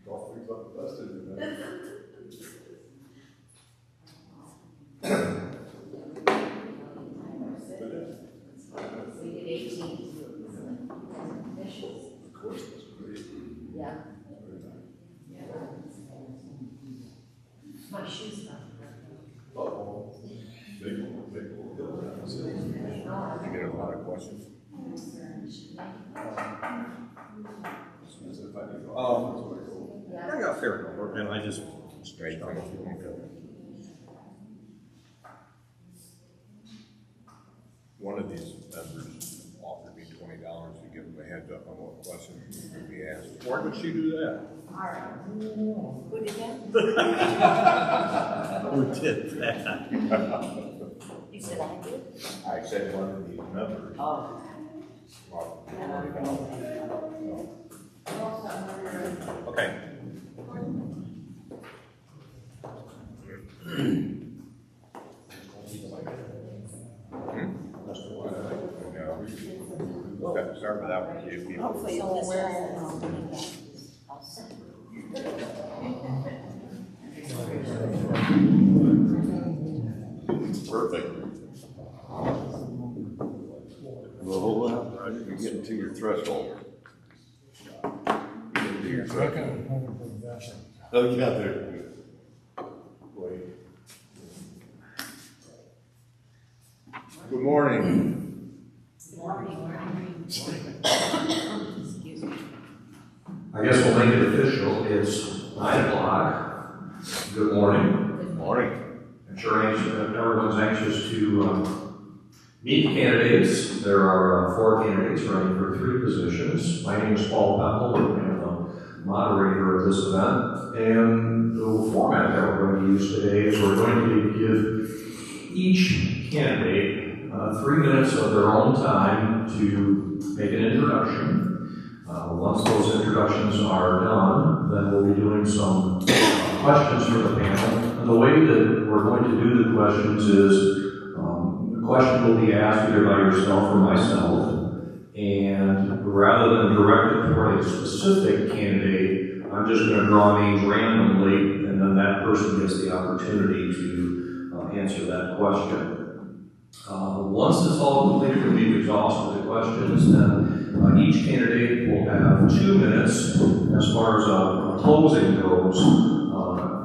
Golf brings up the best in you, man. We did 18. Of course, that's great. Yeah. Very nice. Yeah. My shoes not. Uh-oh. Big, big. You get a lot of questions. I got a fair number, and I just straight on. One of these members offered me $20 to give him a heads up on what question would be asked. Why would she do that? All right. Who did that? Who did that? You said I did? I said one of these members. Oh. Okay. Start with that one, see if people. Hopefully you'll just I'll send. Perfect. Well, hold on, you're getting to your threshold. You're getting to your threshold. Oh, yeah, there. Wait. Good morning. Good morning. Excuse me. I guess we'll make it official. It's 9 o'clock. Good morning. Good morning. I'm sure everyone's anxious to meet the candidates. There are 4 candidates running for 3 positions. My name is Paul Pepple. I'm the moderator of this event. And the format that we're going to use today is we're going to give each candidate 3 minutes of their own time to make an introduction. Once those introductions are done, then we'll be doing some questions for the panel. And the way that we're going to do the questions is the question will be asked either by yourself or myself. And rather than direct it toward a specific candidate, I'm just going to draw names randomly, and then that person gets the opportunity to answer that question. Once it's all completed and we've exhausted the questions, then each candidate will have 2 minutes as far as a closing goes,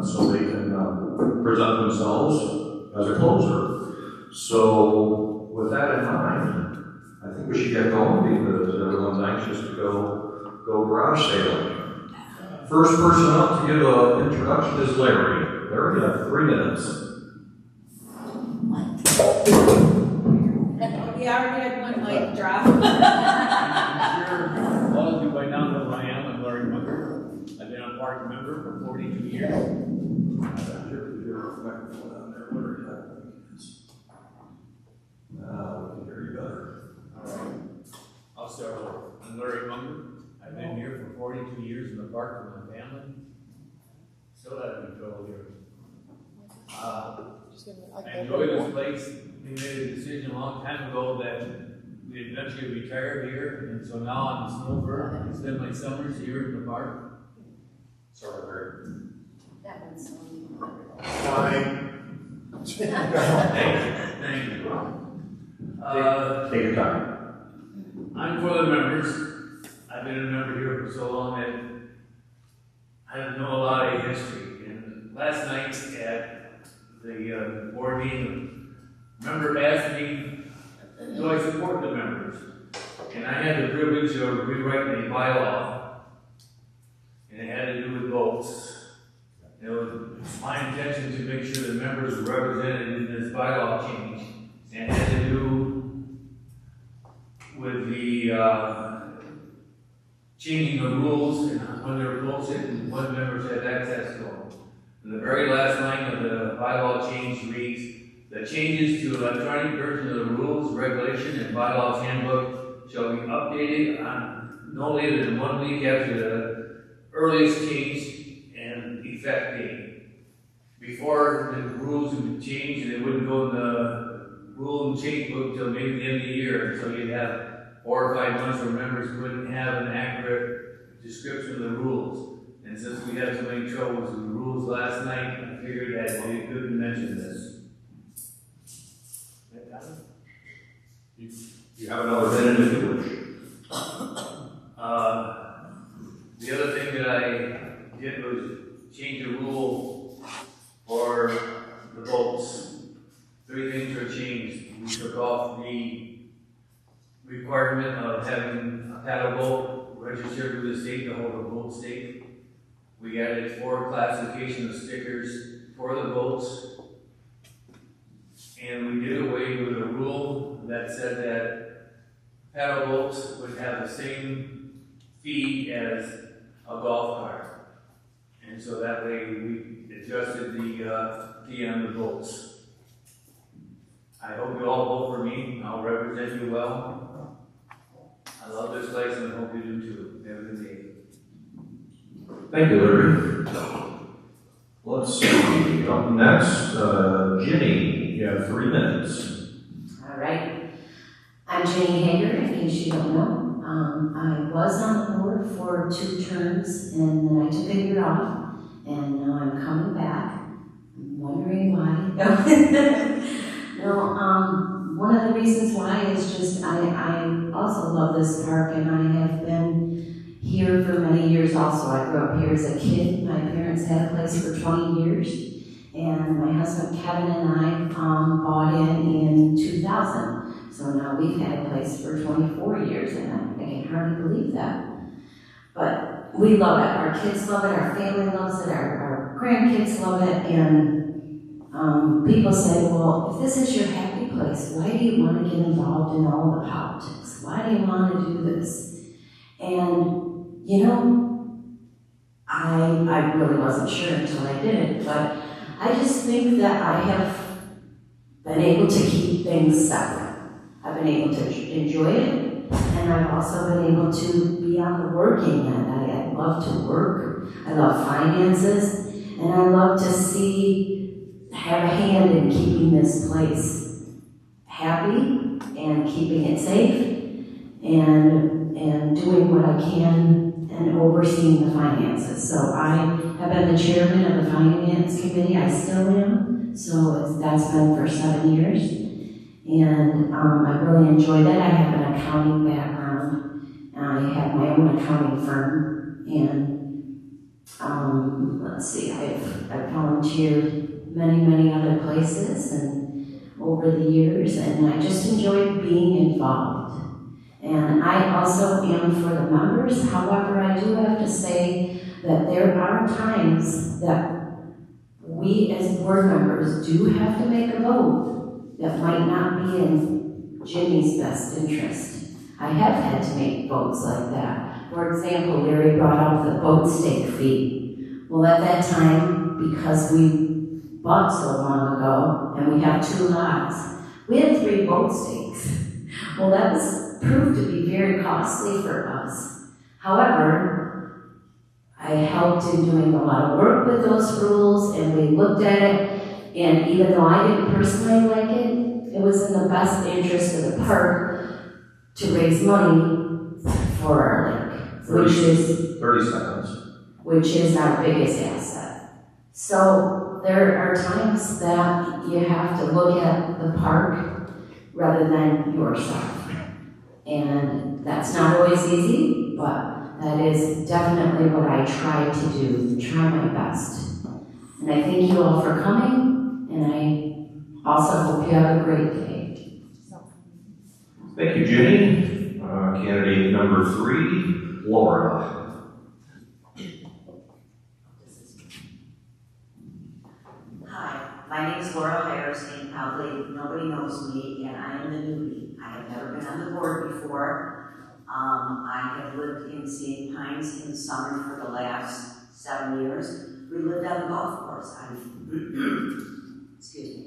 so they can present themselves as a closer. So with that in mind, I think we should get going because everyone's anxious to go garage sailing. First person up to give an introduction is Larry. Larry, you have 3 minutes. We already had one mic drop. I'm sure all of you by now know who I am. I'm Larry Munger. I've been a park member for 42 years. I'm not sure if you're microphone on there. Where it is. Now we can hear you better. All right. I'll start over. I'm Larry Munger. I've been here for 42 years in the park with my family. Still have control here. I enjoy this place. We made a decision a long time ago that we eventually retire here, and so now I'm a snowbird. I spend my summers here in the park. Sorry, Larry. That one's so Thank you. Take your time. I'm for the members. I've been a member here for so long that I know a lot of history. And last night at the board meeting, a member asked me, do I support the members? And I had the privilege of rewriting a bylaw, and it had to do with votes. It was my intention to make sure the members were represented in this bylaw change, and it had to do with the changing the rules and when they were posted and when members had access to them. And the very last line of the bylaw change reads, the changes to electronic version of the rules, regulation, and bylaws handbook shall be updated on no later than 1 week after the earliest change and effect date. Before the rules would change, and it wouldn't go in the rule and change book until maybe the end of the year. So you'd have 4 or 5 months where members couldn't have an accurate description of the rules. And since we had so many troubles with the rules last night, I figured that we could mention this. You have another minute if you wish. The other thing that I did was change the rule for the boats. 3 things were changed. We took off the requirement of having a paddle boat registered with the state to hold a boat stake. We added 4 classification of stickers for the boats. And we did away with a rule that said that paddle boats would have the same fee as a golf cart. And so that way we adjusted the fee on the boats. I hope you all vote for me. I'll represent you well. I love this place and I hope you do too. Have a good day. Thank you, Larry. Let's see. Up next, Ginny. You have 3 minutes. All right. I'm Jenny Hager, in case you don't know. I was on the board for 2 terms, and then I took a year off, and now I'm coming back. I'm wondering why. No, one of the reasons why is just I also love this park, and I have been here for many years also. I grew up here as a kid. My parents had a place for 20 years. And my husband Kevin and I bought in 2000. So now we've had a place for 24 years, and I can hardly believe that. But we love it. Our kids love it, our family loves it, our grandkids love it, and people say, well, if this is your happy place, why do you want to get involved in all the politics? Why do you want to do this? And, you know, I really wasn't sure until I did it, but I just think that I have been able to keep things separate. I've been able to enjoy it, and I've also been able to be on the working end. I love to work, I love finances, and I love to have a hand in keeping this place happy and keeping it safe and doing what I can and overseeing the finances. So I have been the chairman of the finance committee. I still am. So that's been for 7 years. And I really enjoy that. I have an accounting background. I have my own accounting firm. And let's see, I've volunteered many other places and over the years. And I just enjoy being involved. And I also am for the members. However, I do have to say that there are times that we as board members do have to make a vote that might not be in Jimmy's best interest. I have had to make votes like that. For example, Larry brought up the boat stake fee. Well, at that time, because we bought so long ago and we have 2 lots, we had 3 boat stakes. Well, that was proved to be very costly for us. However, I helped in doing a lot of work with those rules, and we looked at it, and even though I didn't personally like it, it was in the best interest of the park to raise money for our lake, which is 30 seconds. Which is our biggest asset. So there are times that you have to look at the park rather than yourself. And that's not always easy, but that is definitely what I try to do, try my best. And I thank you all for coming, and I also hope you have a great day. Thank you, Jenny. Candidate number 3, Laura. Hi, my name is Laura Harris, and probably nobody knows me, and I am the newbie. I have never been on the board before. I have lived in St. Pines in the summer for the last 7 years. We lived on the golf course. Excuse me.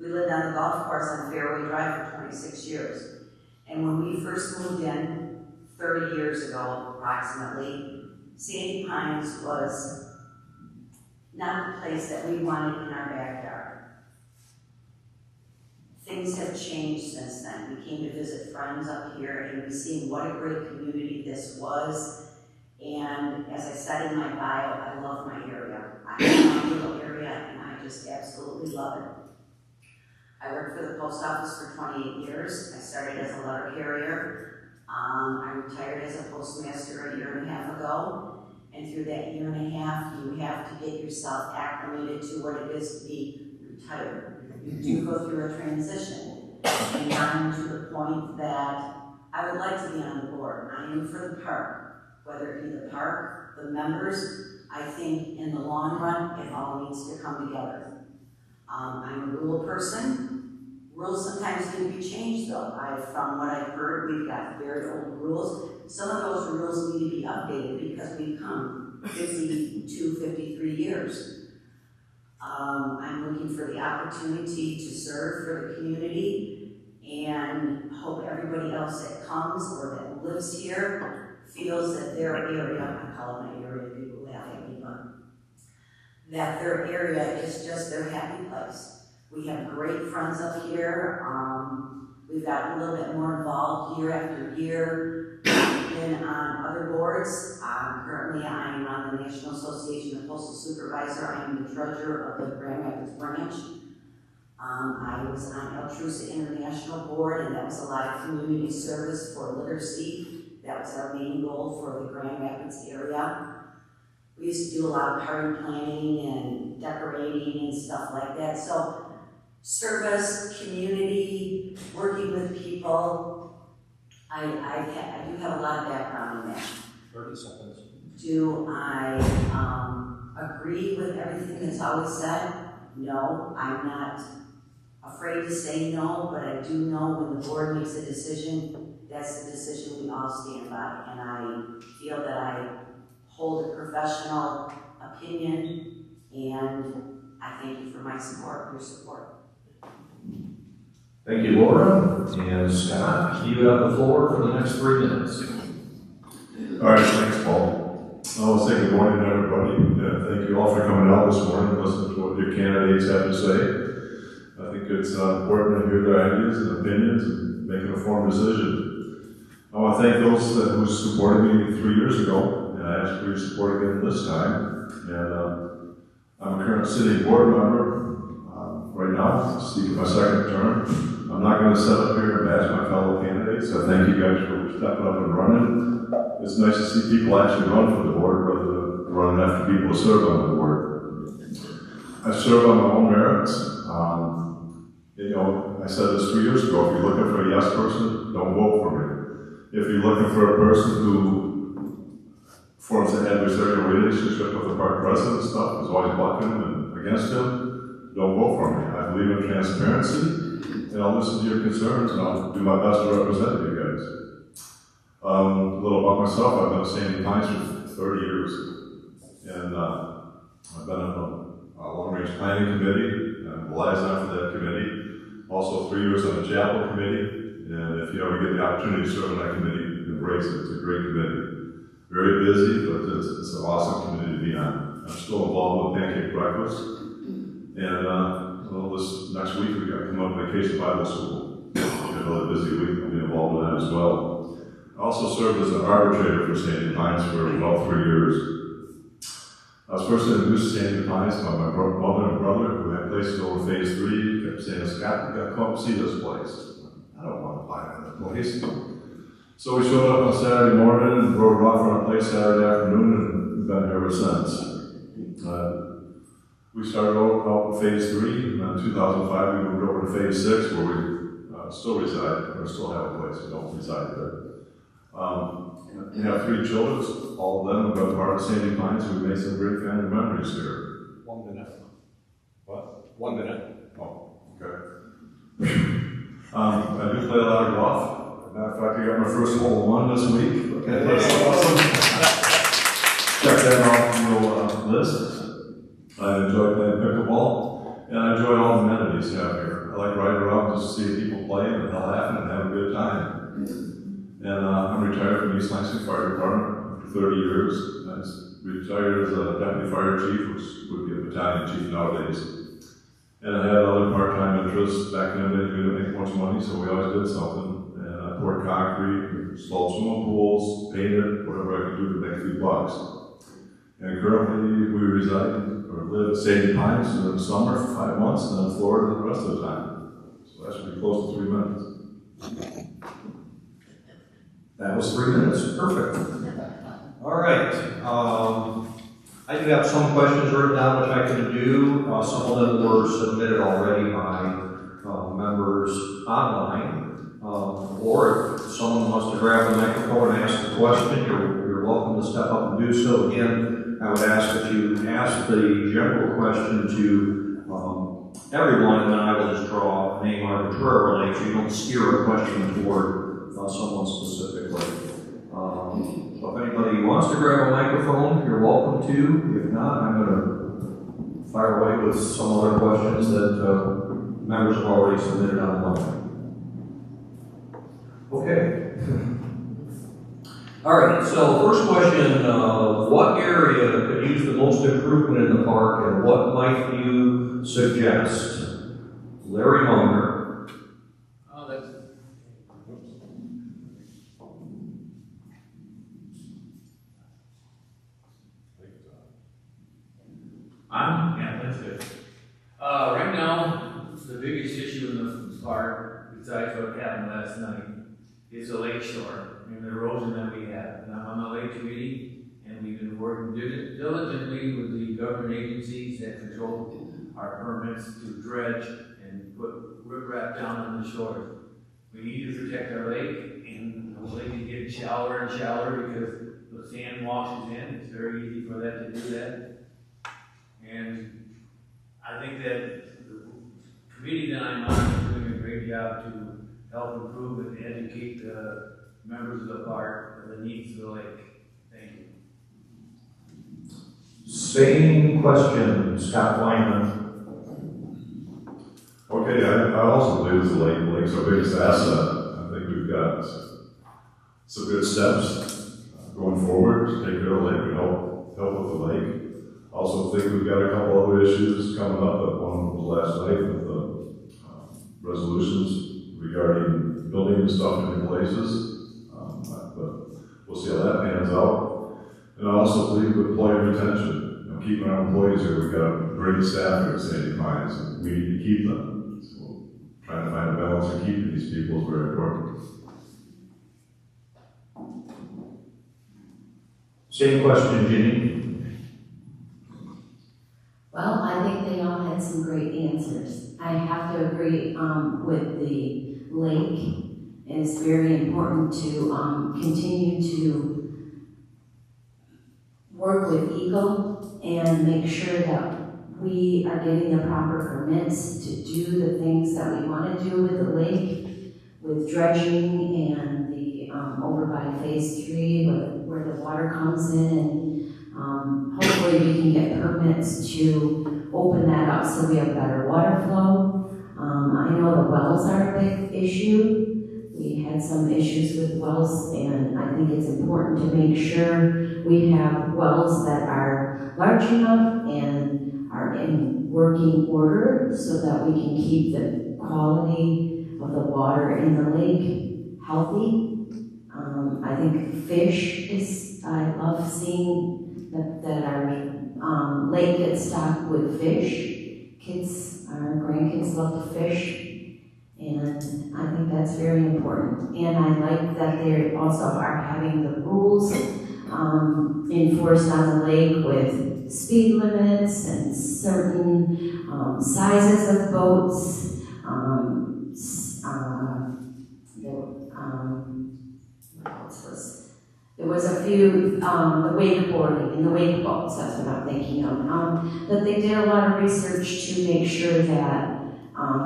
We lived on the golf course on Fairway Drive for 26 years. And when we first moved in, 30 years ago approximately, St. Pines was not the place that we wanted in our backyard. Things have changed since then. We came to visit friends up here, and we've seen what a great community this was. And as I said in my bio, I love my area. I love my little area, and I just absolutely love it. I worked for the post office for 28 years. I started as a letter carrier. I retired as a postmaster a year and a half ago. And through that year and a half, you have to get yourself acclimated to what it is to be retired. You do go through a transition. And I'm to the point that I would like to be on the board. I am for the park, whether it be the park, the members. I think in the long run, it all needs to come together. I'm a rule person. Rules sometimes need to be changed though. From what I've heard, we've got very old rules. Some of those rules need to be updated because we've come 52, 53 years. I'm looking for the opportunity to serve for the community and hope everybody else that comes or that lives here feels that their area, I call it my area, people laugh at me, but that their area is just their happy place. We have great friends up here. We've gotten a little bit more involved year after year. I've been on other boards. Currently, I am on the National Association of Postal Supervisors. I am the treasurer of the Grand Rapids branch. I was on Altrusa International Board, and that was a lot of community service for literacy. That was our main goal for the Grand Rapids area. We used to do a lot of party planning and decorating and stuff like that. So service, community, working with people, I do have a lot of background in that. 30 seconds. Do I agree with everything that's always said? No, I'm not afraid to say no, but I do know when the board makes a decision, that's the decision we all stand by. And I feel that I hold a professional opinion, and I thank you for my support, your support. Thank you, Laura. And Scott, you have the floor for the next 3 minutes. All right, thanks, Paul. I want to say good morning to everybody. Thank you all for coming out this morning, listening to what your candidates have to say. I think it's important to hear their ideas and opinions and make an informed decision. I want to thank those who supported me 3 years ago, and I ask for your support again this time. And I'm a current city board member right now, seeking my second term. I'm not going to sit up here and bash my fellow candidates. I thank you guys for stepping up and running. It's nice to see people actually run for the board rather than running after people who serve on the board. I serve on my own merits. I said this 3 years ago, if you're looking for a yes person, don't vote for me. If you're looking for a person who forms an adversarial relationship with the park president and stuff, is always blocking him and against him, don't vote for me. I believe in transparency, and I'll listen to your concerns, and I'll do my best to represent you guys. A little about myself, I've been at Sandy Pines for 30 years, and I've been on a long-range planning committee, and the liaison for that committee. Also 3 years on the chapel committee, and if you ever get the opportunity to serve on that committee, embrace it. It's a great committee. Very busy, but it's an awesome committee to be on. I'm still involved with Pancake Breakfast, and this next week we got to come up Vacation Bible School. It's another busy week. I'll be involved in that as well. I also served as an arbitrator for Sandy Pines for about 3 years. I was first introduced to Sandy Pines by my mother and brother who had places over phase 3. Kept saying, Scott, you got to come see this place. I don't want to buy another place. So we showed up on Saturday morning and rode off on a place Saturday afternoon, and we've been here ever since. We started out in phase 3, and in 2005 we moved over to phase 6 where we still reside, or still have a place, we don't reside there. We have 3 children, all of them have been part of Sandy Pines, who made some great family memories here. 1 minute. What? 1 minute. Oh, okay. I do play a lot of golf. As a matter of fact, I got my first hole-in-one this week. Okay, that's awesome. Check that off your list. I enjoy playing pickleball, and I enjoy all the amenities you have here. I like riding around just to see people playing and laughing and having a good time. And I'm retired from East Lansing Fire Department for 30 years. I retired as a deputy fire chief, which would be a battalion chief nowadays. And I had other part-time interests back in the day. We didn't make much money, so we always did something. And I poured concrete, slopes, swimming pools, paint it, whatever I can do to make a few bucks. And currently, we reside or live at Sandy Pines in the summer for 5 months, and then Florida the rest of the time. So that should be close to 3 minutes. That was 3 minutes, perfect. All right, I do have some questions written down which I can do. Some of them were submitted already by members online. Or if someone wants to grab the microphone and ask a question, you're welcome to step up and do so. Again, I would ask that you ask the general question to everyone, and then I will just draw a name arbitrarily so you don't steer a question toward someone specifically. So if anybody wants to grab a microphone, you're welcome to. If not, I'm going to fire away with some other questions that members have already submitted online. Okay. All right, so first question, what area could use the most improvement in the park, and what might you suggest? Larry Munger. Oh, that's. Yeah, that's good. Right now, the biggest issue in the park, besides what happened last night, is the lake shore and the erosion that we have. And I'm on the lake committee, and we've been working diligently with the government agencies that control our permits to dredge and put riprap down on the shores. We need to protect our lake, and the lake is getting shallower and shallower because the sand washes in. It's very easy for that to do that. And I think that the committee that I'm on is doing a great job to help improve and educate the members of the park of the needs of the lake. Thank you. Same question, Scott Wyman. Okay, I also believe the lake's our biggest asset. I think we've got some good steps going forward to take care of the lake and help with the lake. Also think we've got a couple other issues coming up. One was last night with the resolutions regarding building and stuff in new places. But we'll see how that pans out. And I also believe with employee retention, keeping our employees here. We've got a great staff here at Sandy Pines, and we need to keep them. So trying to find a balance of keeping these people is very important. Same question, Ginny. Well, I think they all had some great answers. I have to agree with the lake. It's very important to continue to work with Eagle and make sure that we are getting the proper permits to do the things that we want to do with the lake, with dredging and the over by phase 3 where the water comes in, and hopefully we can get permits to open that up so we have better water flow. I know the wells are a big issue. We had some issues with wells, and I think it's important to make sure we have wells that are large enough and are in working order so that we can keep the quality of the water in the lake healthy. I think I love seeing that our lake gets stocked with fish. Our grandkids love to fish, and I think that's very important. And I like that they also are having the rules enforced on the lake with speed limits and certain sizes of boats. There was a few, the wakeboarding and the wake boats, that's what I'm thinking of. But they did a lot of research to make sure that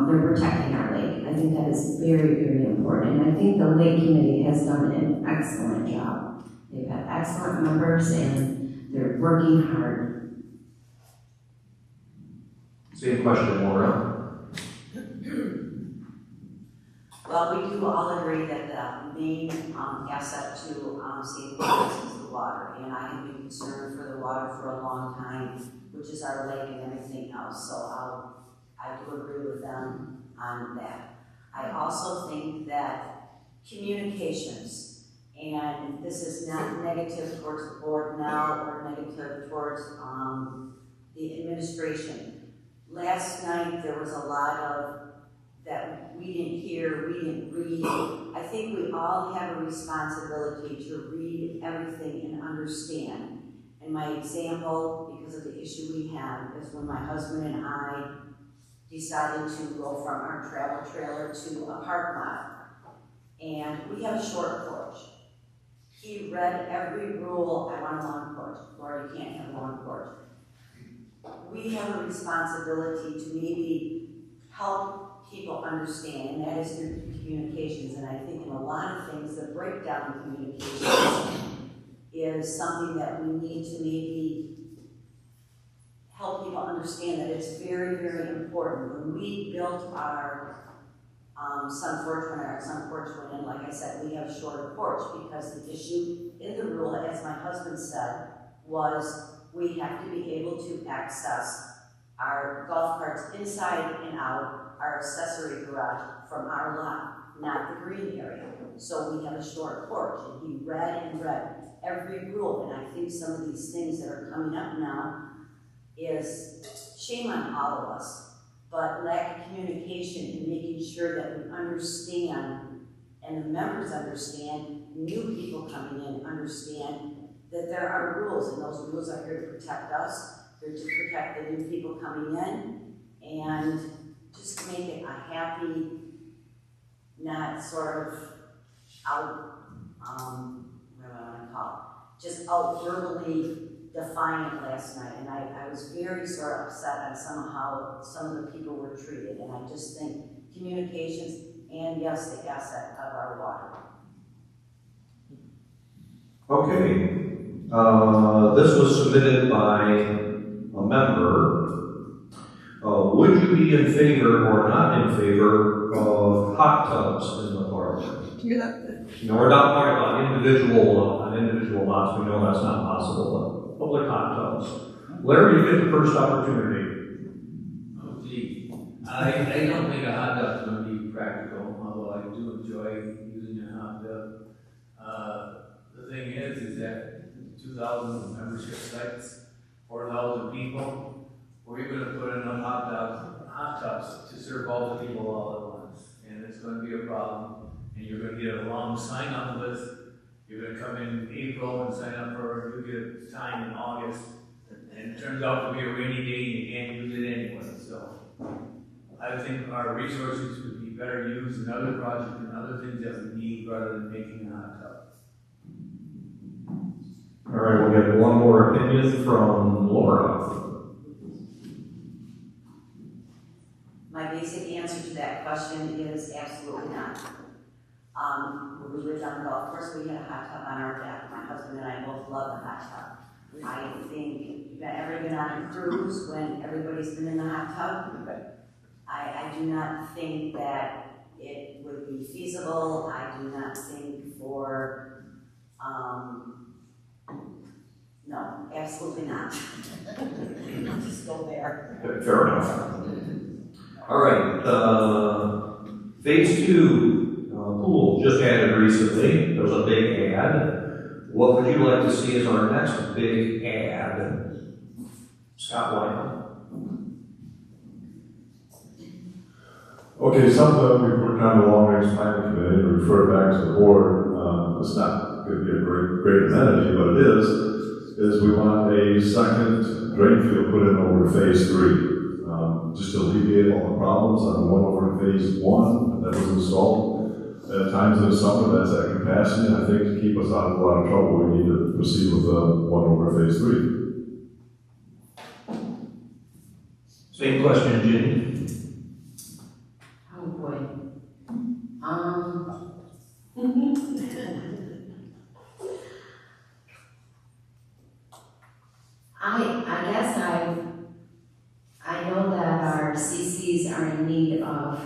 they're protecting our lake. I think that is very, very important. And I think the lake committee has done an excellent job. They've had excellent members and they're working hard. Same question, Laura. Well, we do all agree that the main asset to St. Louis is the water, and I have been concerned for the water for a long time, which is our lake and everything else, so I do agree with them on that. I also think that communications And this is not negative towards the board now or negative towards the administration. Last night there was a lot of that we didn't hear, we didn't read. I think we all have a responsibility to read everything and understand. And my example, because of the issue we have, is when my husband and I decided to go from our travel trailer to a park lot. And we have a short porch. He read every rule. I want a long porch. Laura, you can't have a long porch. We have a responsibility to maybe help people understand, and that is through communications. And I think in a lot of things, the breakdown in communications is something that we need to maybe help people understand that it's very, very important. When we built our sun porch, when our sun porch went in, like I said, we have a shorter porch because the issue in the rule, as my husband said, was we have to be able to access our golf carts inside and out, our accessory garage from our lot, not the green area. So we have a short porch, and he read and read every rule, and I think some of these things that are coming up now is shame on all of us, but lack of communication and making sure that we understand, and the members understand, new people coming in understand that there are rules, and those rules are here to protect us, they're to protect the new people coming in, and just to make it a happy, not sort of out, what do I want to call it, just out verbally defiant last night, and I was very sort of upset on somehow some of the people were treated, and I just think communications and yes, the asset of our water. Okay, this was submitted by a member. Would you be in favor or not in favor of hot tubs in the park? No, we're not talking about individual lots. We know that's not possible, but public hot tubs. Larry, you get the first opportunity. Oh, gee. I don't think a hot tub's going to be practical, although I do enjoy using a hot tub. The thing is that 2,000 membership sites, 4,000 people, we're going to put in hot tubs to serve all the people all at once, and it's going to be a problem. And you're going to get a long sign-up list. You're going to come in April and sign up for, you get time in August, and it turns out to be a rainy day and you can't use it anyway. So I think our resources would be better used in other projects and other things that we need rather than making a hot tub. All right, we'll get one more opinion from Laura. My basic answer to that question is absolutely not. When we lived on the golf course, we had a hot tub on our deck. My husband and I both love the hot tub. I think you've ever been on a cruise when everybody's been in the hot tub. I do not think that it would be feasible. I do not think for, no, absolutely not. I'll just go there. Fair enough. All right, phase 2. Pool just added recently. There was a big ad. What would you like to see as our next big ad? Scott White. Okay, something we've worked on the long-range planning committee and referred back to the board. It's not going to be a great amenity, but it is we want a second drain field put in over phase 3. Just to alleviate all the problems on the one over phase 1 that was installed. At times in the summer, that's at capacity, and I think to keep us out of a lot of trouble, we need to proceed with the one over phase 3. Same question, Ginny. Oh boy. I guess I know that our CCs are in need of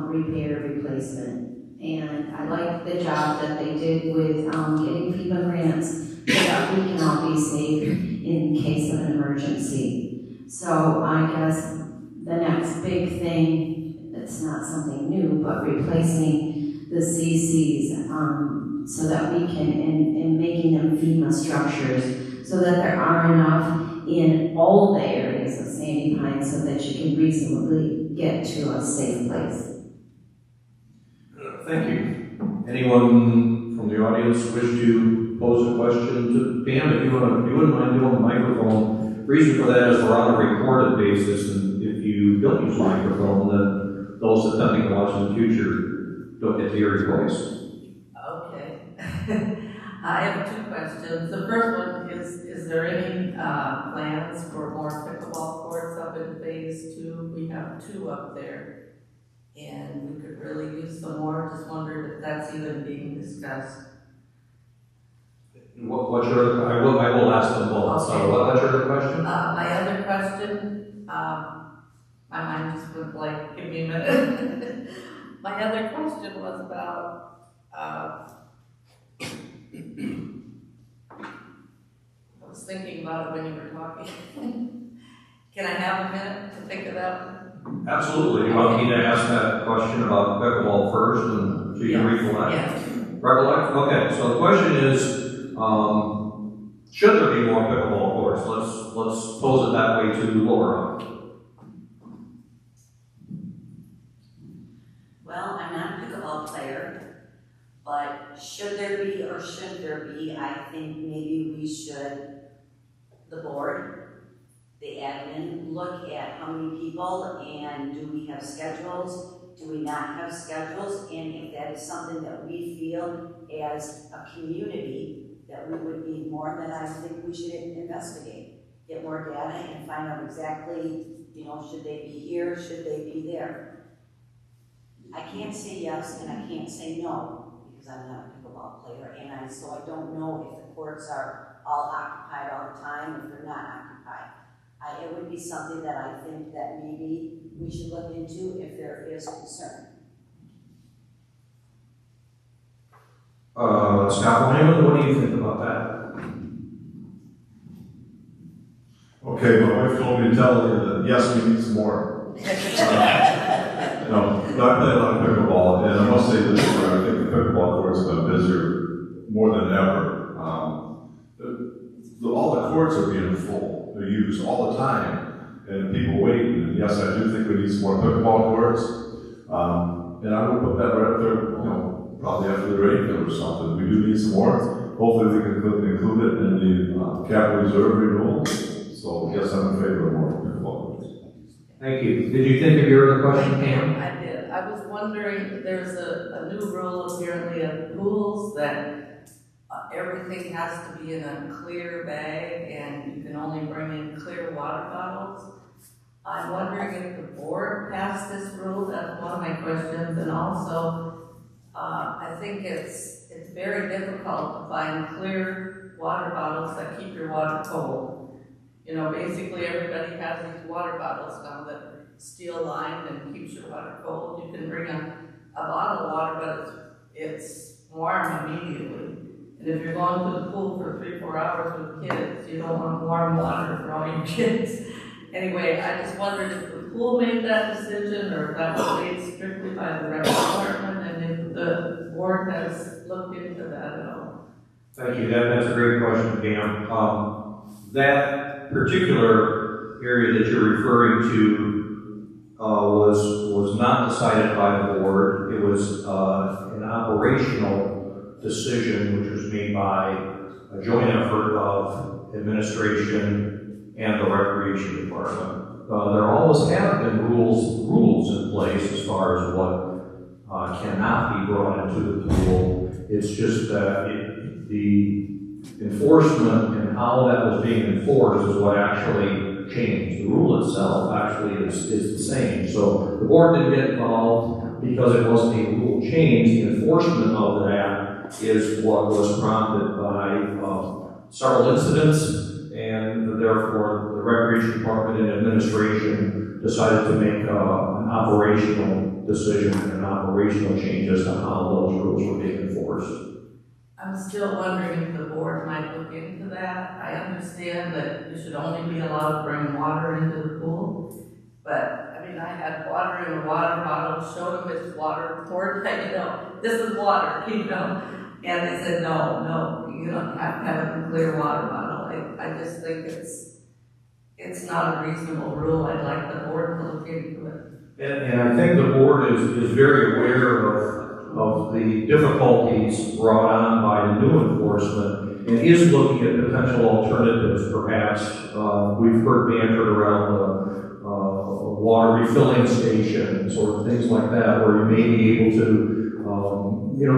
repair, replacement. And I like the job that they did with getting FEMA grants so that we can all be safe in case of an emergency. So I guess the next big thing, it's not something new, but replacing the CCs so that we can, in making them FEMA structures, so that there are enough in all the areas of Sandy Pines so that you can reasonably get to a safe place. Thank you. Anyone from the audience wish to pose a question to Pam? If you wouldn't mind doing the microphone. The reason for that is we're on a recorded basis, and if you don't use the microphone, then those attempting to watch in the future don't get to hear your voice. Okay. I have 2 questions. The first one is there any plans for more pickleball courts up in phase 2? We have 2 up there, and we could really use some more. Just wondered if that's even being discussed. What's your other, I will ask them both. Okay. So what's your other question? My other question, my mind just went blank. Give me a minute. My other question was about, I was thinking about it when you were talking. Can I have a minute to think of that one? Absolutely. You want me to ask that question about pickleball first, and so you can recollect? Yes. Recollect? Okay. So the question is, should there be more pickleball courts? Let's pose it that way to Laura. Well, I'm not a pickleball player, but should there be or should there be, I think maybe we should, the board, the admin, look at how many people and do we have schedules, do we not have schedules, and if that is something that we feel as a community that we would need more, then I think we should investigate, get more data and find out exactly, should they be here, should they be there. I can't say yes and I can't say no because I'm not a pickleball player, and so I don't know if the courts are all occupied all the time, if they're not occupied. It would be something that I think that maybe we should look into if there is concern. Scott Wyman, what do you think about that? Okay, my wife told me to tell you that yes, we need some more. No, I play a lot of pickleball, and I must say this, I think the pickleball courts have been busier more than ever. All the courts are being full, they're used all the time, and people waiting. And yes, I do think we need some more pickleball courts, and I would put that right up there, probably after the drain field or something. We do need some more. Hopefully we can include it in the capital reserve renewal. So yes, I'm in favor of more pickleball courts. Thank you. Did you think of your other question, Pam? I did. I was wondering, there's a new rule apparently of pools that everything has to be in a clear bag and you can only bring in clear water bottles. I'm wondering if the board passed this rule. That's one of my questions. And also, I think it's very difficult to find clear water bottles that keep your water cold. Basically everybody has these water bottles now that are steel lined and keeps your water cold. You can bring a bottle of water, but it's warm immediately. And if you're going to the pool for 3-4 hours with kids, you don't want warm water for all your kids. Anyway, I just wondered if the pool made that decision or if that was made strictly by the rec department, and if the board has looked into that at all. Thank you. That's a great question, Pam. That particular area that you're referring to was not decided by the board. It was an operational decision which was made by a joint effort of administration and the recreation department. There always have been rules in place as far as what cannot be brought into the pool. It's just that the enforcement and how that was being enforced is what actually changed. The rule itself actually is the same. So the board didn't get involved because it wasn't a rule change. The enforcement of that is what was prompted by several incidents, and therefore the recreation department and administration decided to make an operational decision and an operational change as to how those rules were being enforced. I'm still wondering if the board might look into that. I understand that you should only be allowed to bring water into the pool, but I had water in a water bottle, showed them it's water, poured that, this is water, And they said, no, you don't have to have a clear water bottle. I just think it's not a reasonable rule. I'd like the board to look into it. And I think the board is very aware of the difficulties brought on by the new enforcement and is looking at potential alternatives, perhaps. We've heard bantered around water refilling stations or things like that, where you may be able to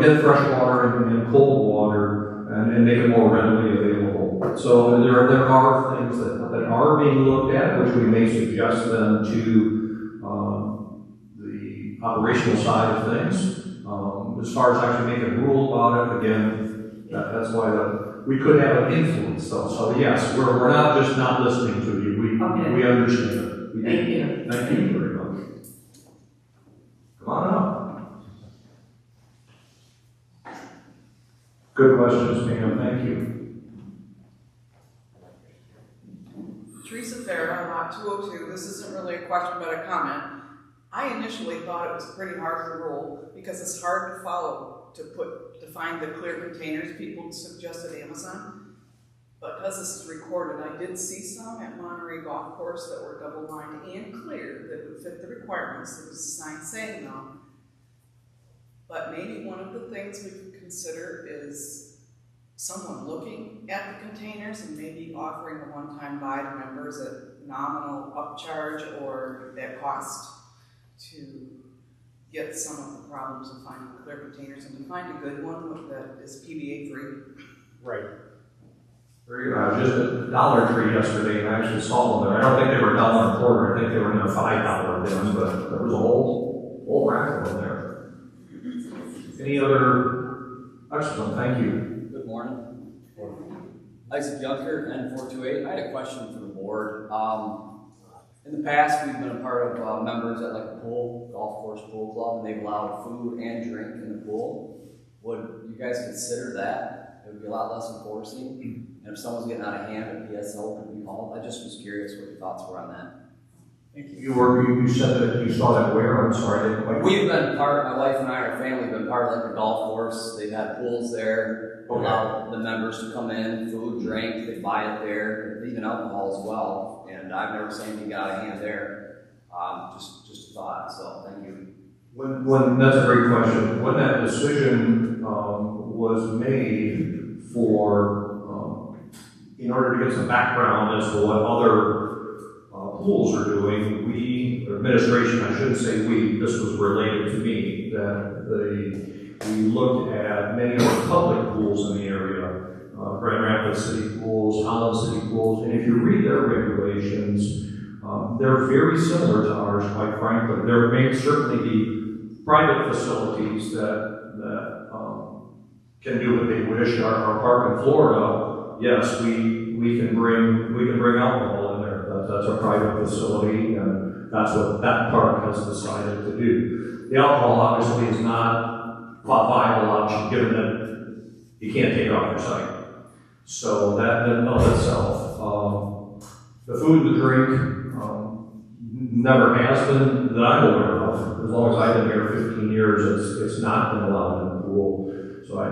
get fresh water and cold water and make it more readily available. So there are things that are being looked at, which we may suggest them to the operational side of things. As far as actually making a rule about it, again, that's why we could have an influence though. So yes, we're not just not listening to you. Okay. We understand it. Thank you. Thank you very much. Come on up. Good questions, ma'am. Thank you. Teresa Farah, lot 202. This isn't really a question but a comment. I initially thought it was a pretty hard rule because it's hard to follow to find the clear containers people suggested Amazon. But because this is recorded, I did see some at Monterey Golf Course that were double lined and clear that would fit the requirements. There was a sign saying them. But maybe one of the things we could consider is someone looking at the containers and maybe offering a one-time buy to members at nominal upcharge or at cost to get some of the problems of finding clear containers and to find a good one that is PBA free. Right. Very good. I was just at Dollar Tree yesterday and I actually saw them there. I don't think they were $1.25. I think they were in a $5 bin, but there was a whole rack of them there. Any other? Excellent. Thank you. Good morning. Isaac Junker, N428. I had a question for the board. In the past, we've been a part of members at like a pool, golf course pool club, and they've allowed food and drink in the pool. Would you guys consider that? It would be a lot less enforcing. And if someone's getting out of hand, a PSO could be called. I just was curious what your thoughts were on that. Thank you. You said that you saw that where? I'm sorry, I didn't quite. We've been part, my wife and I, our family, have been part of like a golf course. They've had pools there, allow the members to come in, food, drink, they buy it there, even alcohol as well. And I've never seen anything get out of hand there. Just a thought, so thank you. When that's a great question. When that decision was made in order to get some background as to what other pools are doing, the administration, I shouldn't say we, this was related to me, that we looked at many of the public pools in the area, Grand Rapids City pools, Holland City pools, and if you read their regulations, they're very similar to ours, quite frankly. There may certainly be private facilities that can do what they wish. Our park in Florida, yes, we can bring alcohol in there. That's a private facility, and that's what that park has decided to do. The alcohol obviously is not a viable option, given that you can't take it off your site. So that in and of itself, the food and the drink never has been that I'm aware of. As long as I've been here 15 years, it's not been allowed in the pool. So I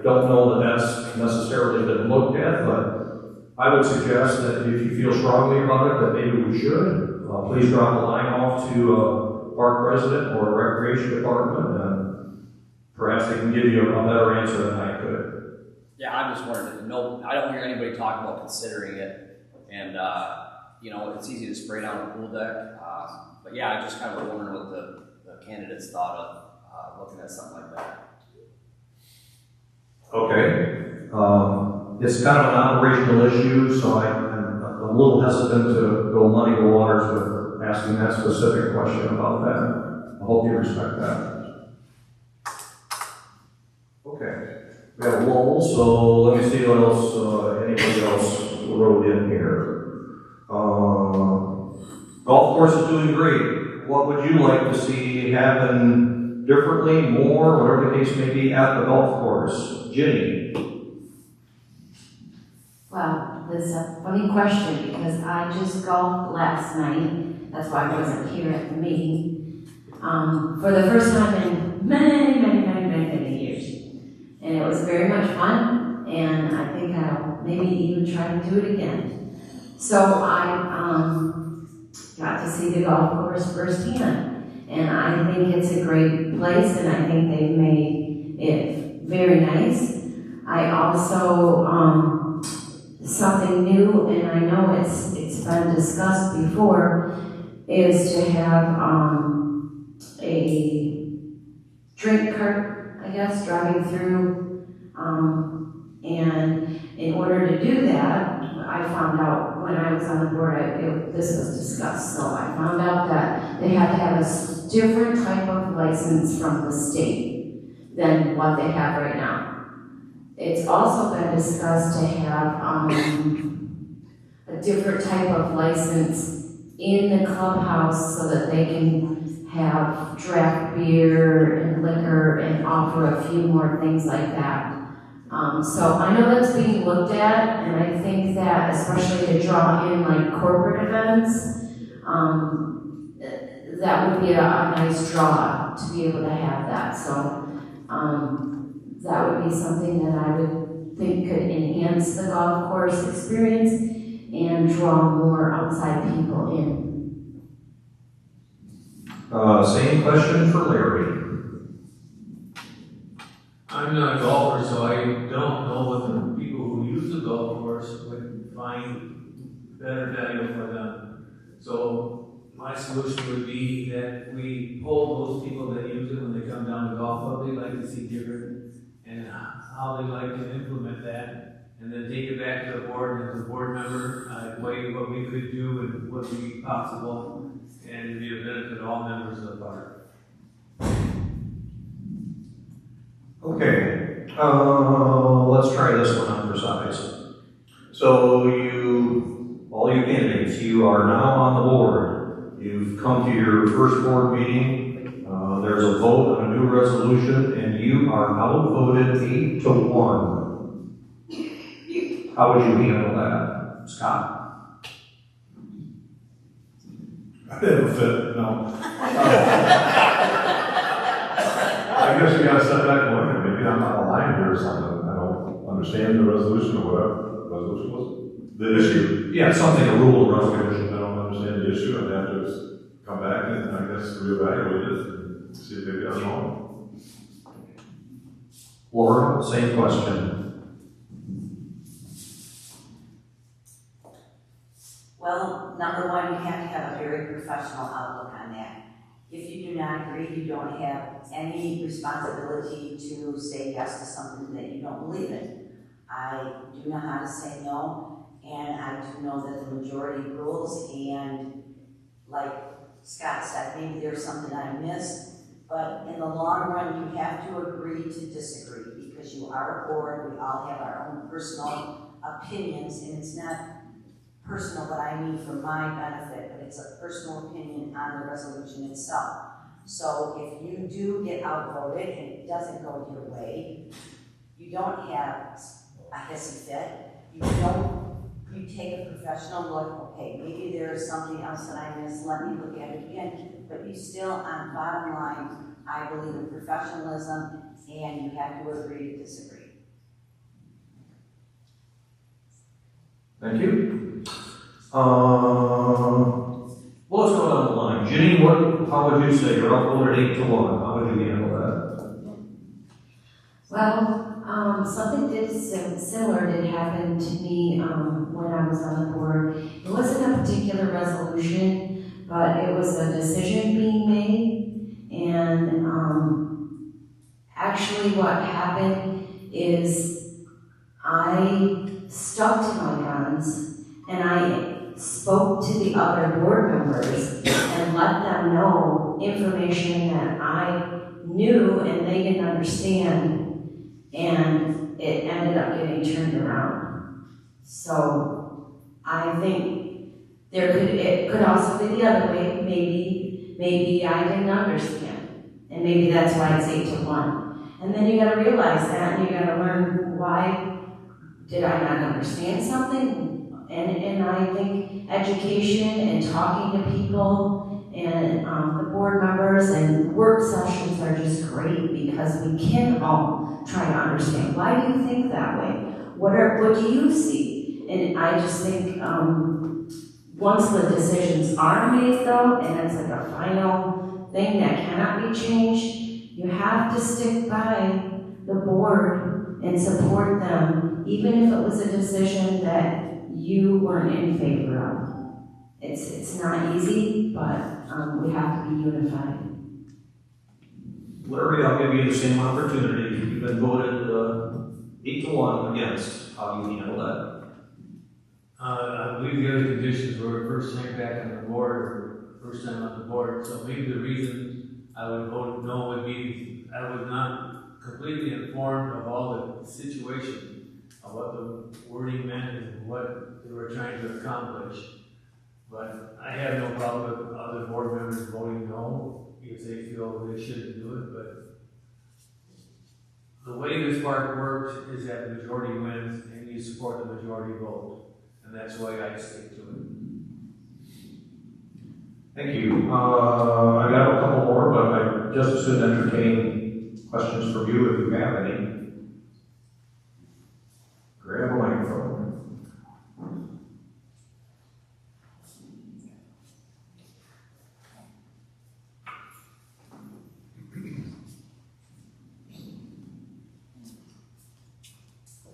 don't know that that's necessarily been looked at, but I would suggest that if you feel strongly about it, that maybe we should. Please drop a line off to a park president or a recreation department, and perhaps they can give you a better answer than I could. Yeah, I'm just wondering. No, I don't hear anybody talking about considering it, and it's easy to spray down a pool deck. But yeah, I just kind of wondering what the candidates thought of looking at something like that. Okay. It's kind of an operational issue, so I'm a little hesitant to go muddy the waters with asking that specific question about that. I hope you respect that. Okay. We have a lull, so let me see what else, anybody else wrote in here. Golf course is doing great. What would you like to see happen differently, more, whatever the case may be at the golf course? Ginny? Well, this is a funny question because I just golfed last night. That's why I wasn't here at the meeting. For the first time in many years. And it was very much fun, and I think I'll maybe even try to do it again. So I got to see the golf course firsthand, and I think it's a great place, and I think they've made it very nice. I also, something new, and I know it's been discussed before, is to have a drink cart, I guess, driving through. And in order to do that, I found out when I was on the board, this was discussed, so I found out that they have to have a different type of license from the state than what they have right now. It's also been discussed to have a different type of license in the clubhouse so that they can have draft beer and liquor and offer a few more things like that. So I know that's being looked at, and I think that especially to draw in like corporate events, that would be a nice draw to be able to have that. So that would be something that I would think could enhance the golf course experience and draw more outside people in. Same question for Larry. I'm not a golfer, so I don't know what the people who use the golf course would find better value for them. So my solution would be that we poll those people that use it when they come down to golf club. They like to see different and how they like to implement that, and then take it back to the board, and as a board member, weigh what we could do and what would be possible, and be a benefit to all members of the park. Okay, let's try this one on for size. So all you candidates, you are now on the board. You've come to your first board meeting. There's a vote on a new resolution, and you are outvoted 8-1. How would you handle that, Scott? I didn't fit, no. I guess you gotta step back and look at it. Maybe I'm not aligned here or something. I don't understand the resolution or whatever the resolution was. The issue. Yeah, something, a rule or I resolution. don't understand the issue. I'd have to just come back and I guess reevaluate it and see if maybe I'm wrong. Laura, same question. Well, number one, you have to have a very professional outlook on that. If you do not agree, you don't have any responsibility to say yes to something that you don't believe in. I do know how to say no, and I do know that the majority rules, and like Scott said, maybe there's something I missed, but in the long run, you have to agree to disagree because you are a board, we all have our own personal opinions, and it's not personal what I mean for my benefit, but it's a personal opinion on the resolution itself. So if you do get outvoted and it doesn't go your way, you don't have a hissy fit, you take a professional look, okay, maybe there's something else that I missed, let me look at it again, but you still, on bottom line, I believe in professionalism, and you have to agree to disagree. Thank you. Well, let's go down the line. Ginny, how would you say you're outvoted 8-1? How would you handle that? Well, something similar did happen to me when I was on the board. It wasn't a particular resolution, but it was a decision being made. And actually what happened is I stuck to my guns and I spoke to the other board members and let them know information that I knew and they didn't understand, and it ended up getting turned around. So I think it could also be the other way. Maybe I didn't understand, and maybe that's why it's 8-1. And then you got to realize that, and you got to learn why did I not understand something. And I think education and talking to people and the board members and work sessions are just great because we can all try to understand, why do you think that way? What do you see? And I just think, once the decisions are made though, and it's like a final thing that cannot be changed, you have to stick by the board and support them, even if it was a decision that you weren't in favor of. It's not easy, but we have to be unified. Larry, I'll give you the same opportunity. You've been voted 8-1 against. How do you handle that? I believe the other conditions were first time back on the board, or first time on the board, so maybe the reason I would vote no would be I was not completely informed of all the situation, of what the wording meant and what they were trying to accomplish. But I have no problem with other board members voting no, if they feel they shouldn't do it, but the way this park works is that the majority wins and you support the majority vote. And that's why I stick to it. Thank you. I got a couple more, but I just as soon entertain questions from you if you have any. Grab a microphone.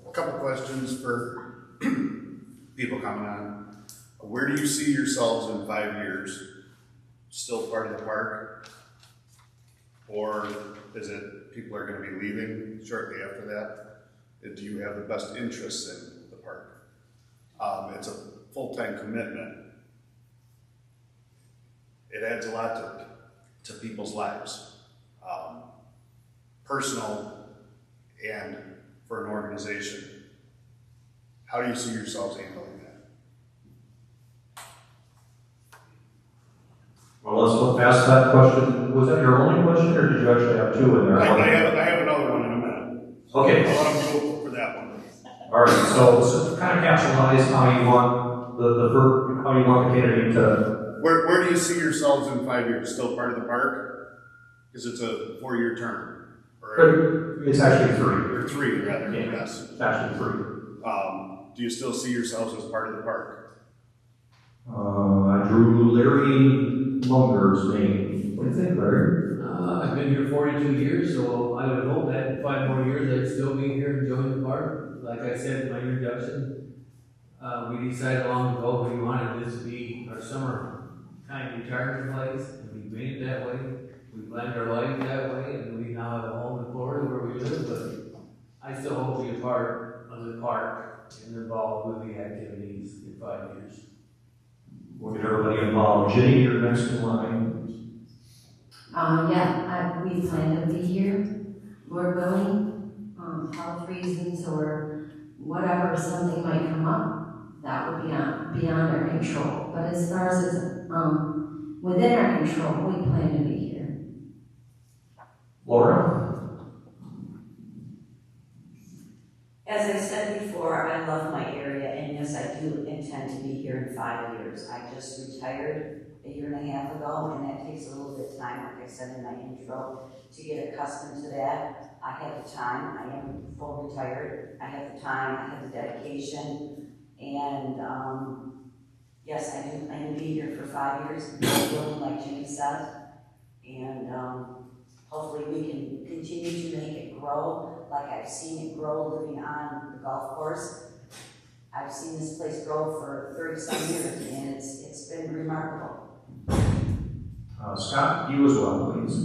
A couple questions for people coming on. Where do you see yourselves in 5 years? Still part of the park? Or is it people are going to be leaving shortly after that? Do you have the best interests in the park? It's a full-time commitment. It adds a lot to people's lives. Personal and for an organization. How do you see yourselves handling that? Well, let's look past that question. Was that your only question, or did you actually have two in there? I have another one in a minute. Okay. I want to go for that one. All right. So kind of capsulize how you want how you want the candidate to. Where do you see yourselves in 5 years? Still part of the park? Because it's a 4-year term. Or It's actually 3. or 3 rather. Yeah. Yes. It's actually 3. Do you still see yourselves as part of the park? I drew Larry Munger's name. What do you think, Larry? I've been here 42 years, so I would hope that in 5 more years I'd still be here enjoying the park. Like I said in my introduction, we decided long ago we wanted this to be our summer kind of retirement place, and we made it that way. We planned our life that way, and we now have a home in Florida where we live, but I still hope to be a part of the park and involved with the activities in 5 years. We'll get everybody involved. Jenny, you're next in line. We plan to be here. We're willing, health reasons or whatever, something might come up, that would be beyond our control. But as far as it's within our control, we plan to be here. Laura? As I said before, I love my area, and yes, I do intend to be here in 5 years. I just retired a year and a half ago, and that takes a little bit of time, like I said in my intro, to get accustomed to that. I have the time. I am full retired. I have the time. I have the dedication, and yes, I do plan to be here for 5 years, like Jimmy said, and hopefully we can continue to make it grow like I've seen it grow living on the golf course. I've seen this place grow for 30-some years, and it's been remarkable. Scott, you as well, please.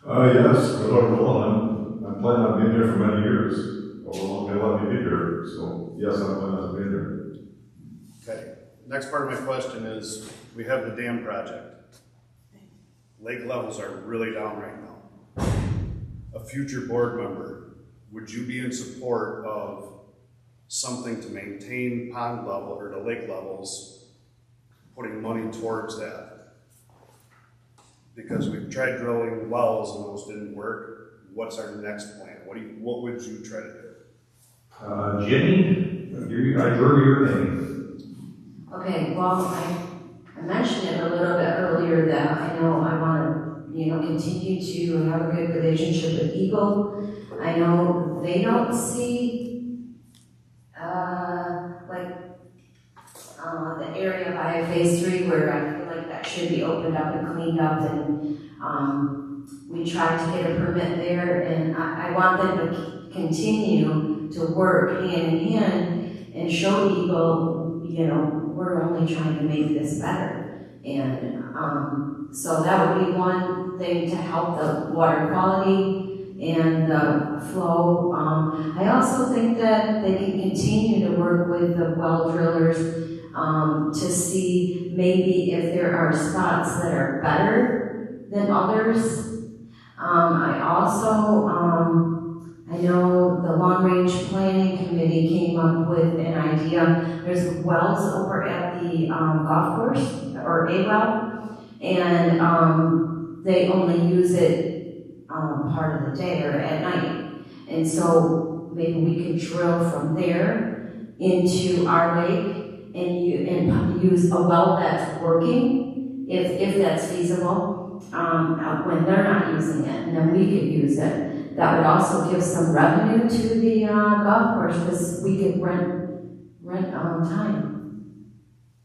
Yes, I'm planning on being here for many years. How long they let me be here, so yes, I'm planning on being here. Okay. Next part of my question is, we have the dam project. Lake levels are really down right now. A future board member, would you be in support of something to maintain pond level or the lake levels, putting money towards that? Because we've tried drilling wells and those didn't work. What's our next plan? What would you try to do? Jenny, I drew your name. Okay, well, I mentioned it a little bit earlier that I know I want to continue to have a good relationship with Eagle. I know they don't see, the area by Phase 3 where I feel like that should be opened up and cleaned up, and we tried to get a permit there, and I want them to continue to work hand in hand and show Eagle, we're only trying to make this better. And so that would be one thing to help the water quality and the flow. I also think that they can continue to work with the well drillers to see maybe if there are spots that are better than others. I know the Long Range Planning Committee came up with an idea. There's wells over at the golf course, or a well, and they only use it part of the day or at night. And so maybe we could drill from there into our lake and use a well that's working, if that's feasible, when they're not using it, and then we could use it. That would also give some revenue to the golf course, because we could rent time.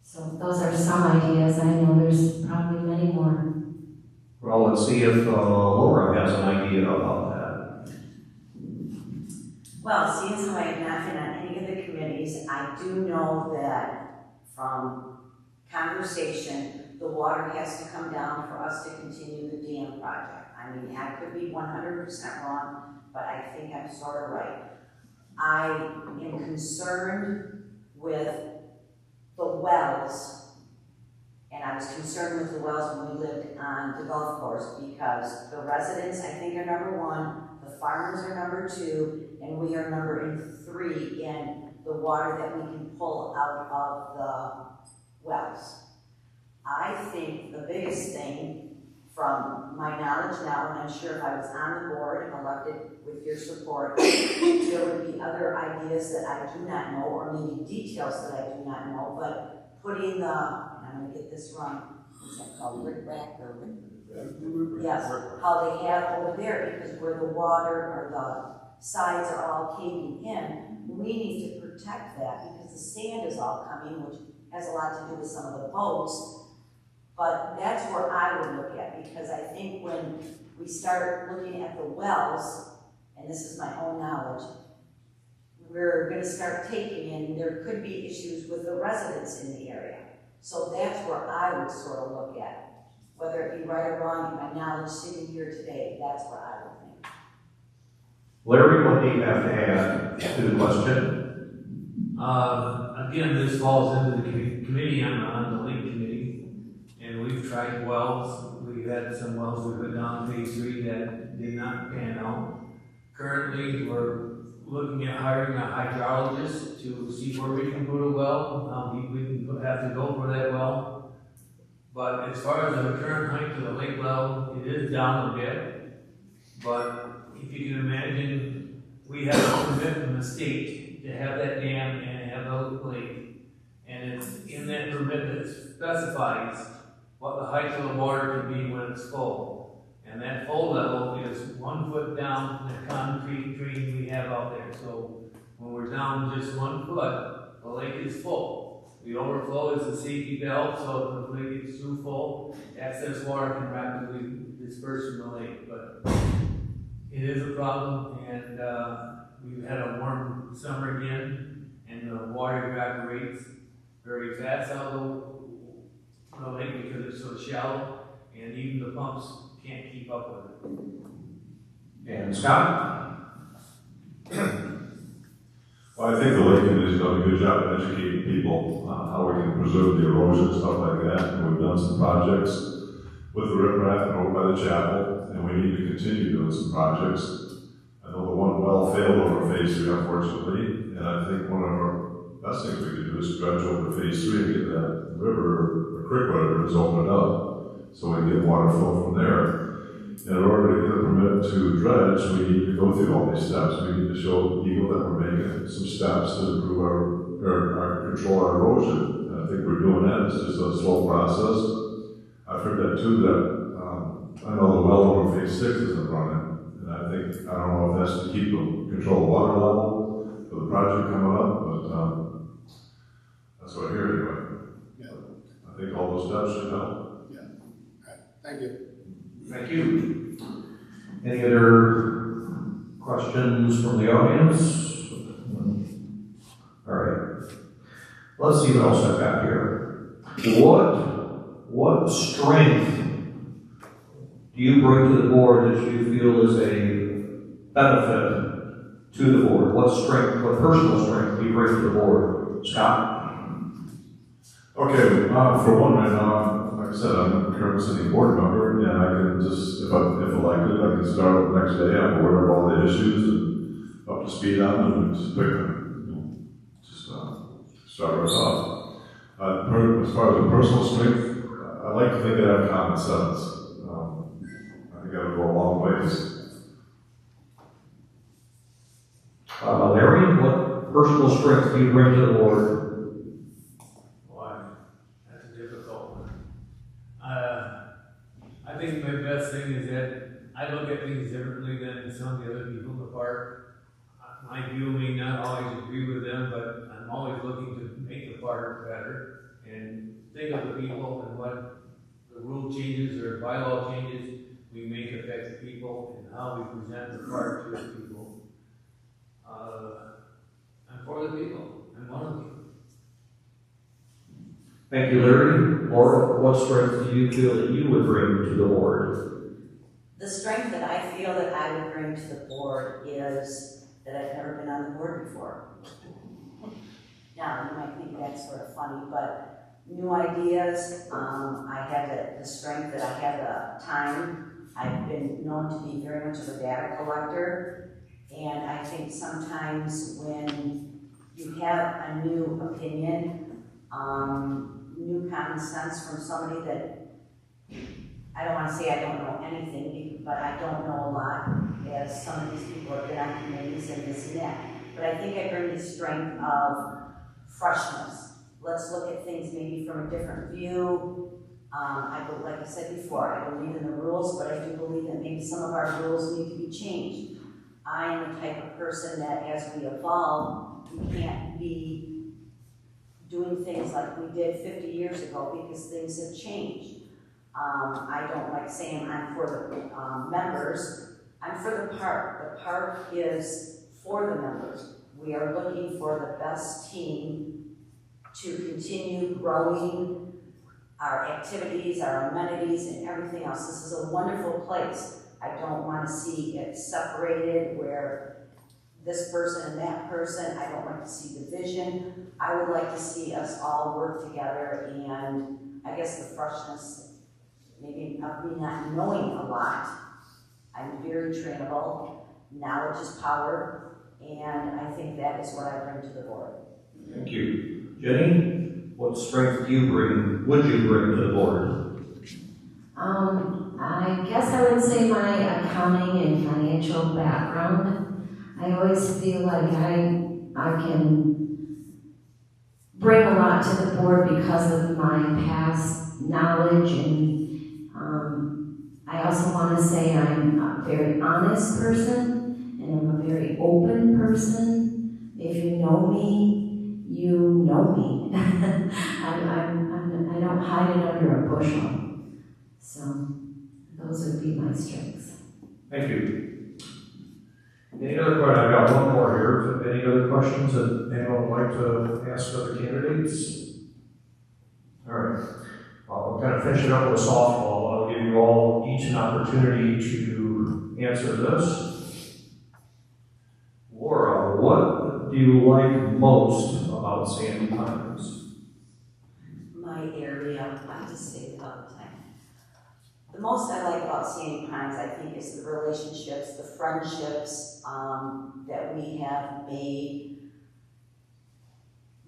So those are some ideas. I know there's probably many more. Well, let's see if Laura has an idea about that. Well, seeing as how I have not been on any of the committees, I do know that from conversation, the water has to come down for us to continue the dam project. I mean, I could be 100% wrong, but I think I'm sort of right. I am concerned with the wells, and I was concerned with the wells when we lived on the golf course, because the residents, I think, are number 1, the farmers are number 2, and we are number 3 in the water that we can pull out of the wells. I think the biggest thing, from my knowledge now, and I'm sure if I was on the board and elected with your support, there would be other ideas that I do not know, or maybe details that I do not know, but putting the, and I'm going to get this wrong, what's that called, rick-rack or rick? Yes, how they have over there, because where the water or the sides are all caving in, we need to protect that, because the sand is all coming, which has a lot to do with some of the boats. But that's where I would look at, because I think when we start looking at the wells, and this is my own knowledge, we're going to start taking in, there could be issues with the residents in the area. So that's where I would sort of look at. Whether it be right or wrong, in my knowledge sitting here today, that's where I would think. Larry, what do you have to add to the question? Again, this falls into the committee on the lake committee, and we've tried wells. We've had some wells we put down Phase 3 that did not pan out. Currently, we're looking at hiring a hydrologist to see where we can put a well, how deep we can have to go for that well. But as far as the current height of the lake level, it is down a bit. But if you can imagine, we have a permit from the state to have that dam and have a lake. And it's in that permit that specifies what the height of the water can be when it's full. And that full level is 1 foot down the concrete drain we have out there. So when we're down just 1 foot, the lake is full. The overflow is a safety valve, so if the lake gets too full, excess water can rapidly disperse from the lake. But it is a problem, and we've had a warm summer again, and the water evaporates very fast out of the lake because it's so shallow, and even the pumps can't keep up with it. And Scott? Well, I think the Lake Committee's done a good job of educating people on how we can preserve the erosion and stuff like that. And we've done some projects with the riprap and over by the chapel, and we need to continue doing some projects. I know the one well failed over Phase 3, unfortunately, and I think one of our best things we could do is dredge over Phase 3 and get that river, or creek, whatever it is, open it up, so we can get water flow from there. In order to get a permit to dredge, we need to go through all these steps. We need to show Eagle that we're making some steps to improve our control our erosion. And I think we're doing that. It's just a slow process. I've heard that too, that I know the well over phase 6 isn't running, and I don't know if that's to keep control of water level for the project coming up, but that's what I hear anyway. Yeah. I think all those steps should help. Yeah. All right. Thank you. Thank you. Any other questions from the audience? All right. Let's see what else I've got here. What strength do you bring to the board that you feel is a benefit to the board? What personal strength do you bring to the board? Scott? Okay, for one right now, like I said, I'm a current city board member, and I can just, if elected, I can start the next day. I'm aware of all the issues and up to speed on them, and just pick them. Start right off. As far as a personal strength, I like to think that I have common sense. I think that would go a long ways. Larry, what personal strength do you bring to the board? That's a difficult one. I think my best thing is that I look at things differently than some of the other people in the park. My view may not always agree with them, but I'm always looking to make the park better and think of the people and what the rule changes or bylaw changes we make affect the people and how we present the park to the people. I'm for the people. I'm one of the people. Thank you, Larry. Laura, what strength do you feel that you would bring to the board? The strength that I feel that I would bring to the board is that I've never been on the board before. Now, you might think that's sort of funny, but new ideas, I have the strength that I have the time. I've been known to be very much of a data collector, and I think sometimes when you have a new opinion, new common sense from somebody that, I don't want to say I don't know anything, but I don't know a lot, as some of these people have been on committees and this and that. But I think I bring the strength of freshness. Let's look at things maybe from a different view. Like I said before, I believe in the rules, but I do believe that maybe some of our rules need to be changed. I am the type of person that as we evolve, we can't be doing things like we did 50 years ago because things have changed. I don't like saying I'm for the members. I'm for the park. The park is for the members. We are looking for the best team to continue growing our activities, our amenities, and everything else. This is a wonderful place. I don't want to see it separated where this person and that person, I don't like to see division. I would like to see us all work together, and I guess the freshness, maybe of me not knowing a lot. I'm very trainable. Knowledge is power, and I think that is what I bring to the board. Thank you. Jenny, what strength would you bring to the board? I guess I would say my accounting and financial background. I always feel like I can bring a lot to the board because of my past knowledge, and I also want to say I'm a very honest person, and I'm a very open person. If you know me, you know me. I don't hide it under a bushel. So those would be my strengths. Thank you. Any other questions? I've got one more here. Any other questions that anyone would like to ask other candidates? All right. I'll kind of finish it up with a softball. I'll give you all each an opportunity to answer this. Laura, what do you like most about Sandy Pines? My area, I just say it all the time. The most I like about Sandy Pines, I think, is the relationships, the friendships that we have made,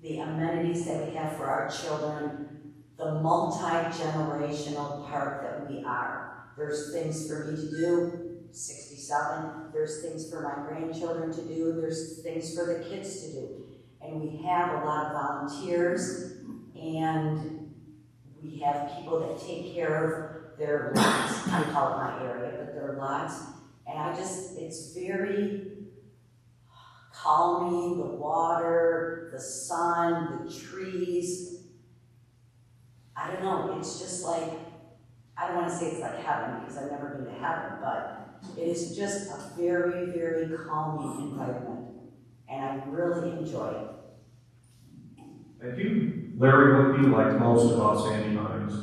the amenities that we have for our children, the multi-generational park that we are. There's things for me to do, 67, there's things for my grandchildren to do, there's things for the kids to do. And we have a lot of volunteers, and we have people that take care of their lots. I call it my area, but their lots. And it's very calming, the water, the sun, the trees. I don't know, it's just like, I don't want to say it's like heaven because I've never been to heaven, but it is just a very, very calming environment. And I really enjoy it. Thank you. Larry, what do you like most about Sandy Pines?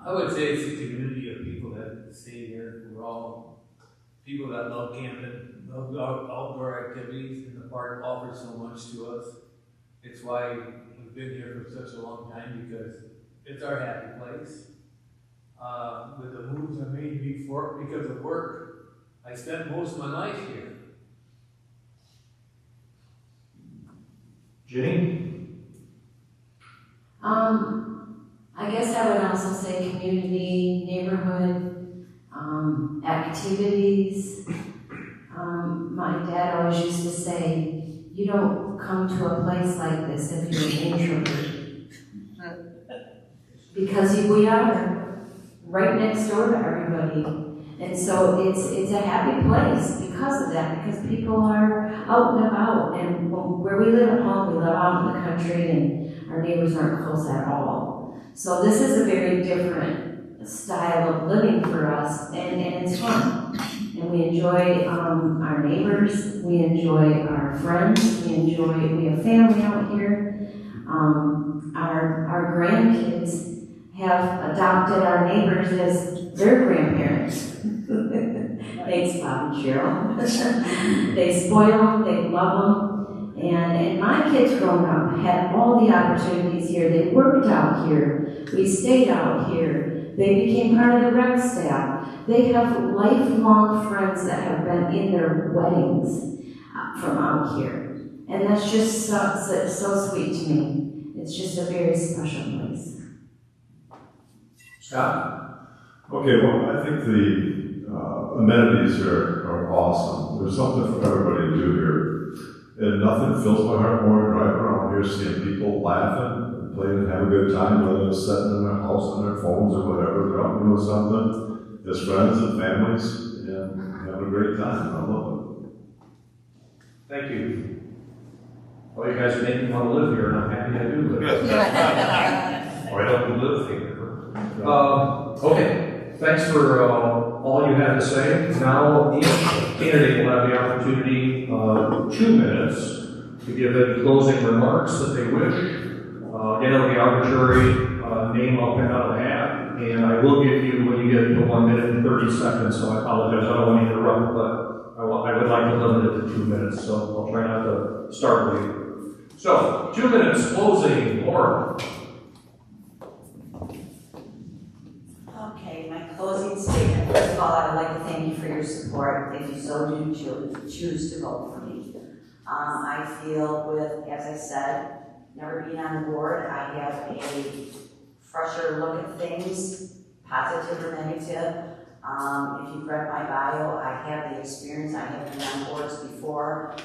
I would say it's a community of people that stay here. We're all people that love camping, love outdoor activities, and the park offers so much to us. It's why we've been here for such a long time, because it's our happy place. With the moves I made before because of work, I spent most of my life here. Jenny? I guess I would also say community, neighborhood, activities. My dad always used to say, you don't come to a place like this if you're an introvert. Because we are right next door to everybody. And so it's a happy place because of that, because people are out and about. And where we live at home, we live out in the country and our neighbors aren't close at all. So this is a very different style of living for us, and it's fun. And we enjoy our neighbors, we enjoy our friends, we have family out here. Our grandkids have adopted our neighbors as their grandparents. Thanks, Bob and Cheryl. They spoil them, they love them. And my kids growing up had all the opportunities here. They worked out here. We stayed out here. They became part of the rec staff. They have lifelong friends that have been in their weddings from out here. And that's just so sweet to me. It's just a very special place. Scott? Okay, well, I think the amenities here are awesome. There's something for everybody to do here. And nothing fills my heart more than driving around here seeing people laughing and playing and have a good time, whether they're sitting in their house on their phones or whatever. They're out doing something as friends and families and having a great time. I love it. Thank you. Well, you guys make me want to live here, and I'm happy I do live here. Or I don't live here. Okay, thanks for all you had to say. Now each candidate will have the opportunity 2 minutes to give any closing remarks that they wish. Again, it'll be arbitrary name I'll pick out of the hat, and I will give you, when you get to 1 minute and 30 seconds, so I apologize, I don't want to interrupt, but I would like to limit it to 2 minutes, so I'll try not to start with you. So, 2 minutes, closing, Laura. Okay, my closing statement. First of all, I would like to thank you for your support if you so do choose to vote for me. I feel as I said, never being on the board, I have a fresher look at things, positive or negative. If you've read my bio, I have the experience. I have been on boards before.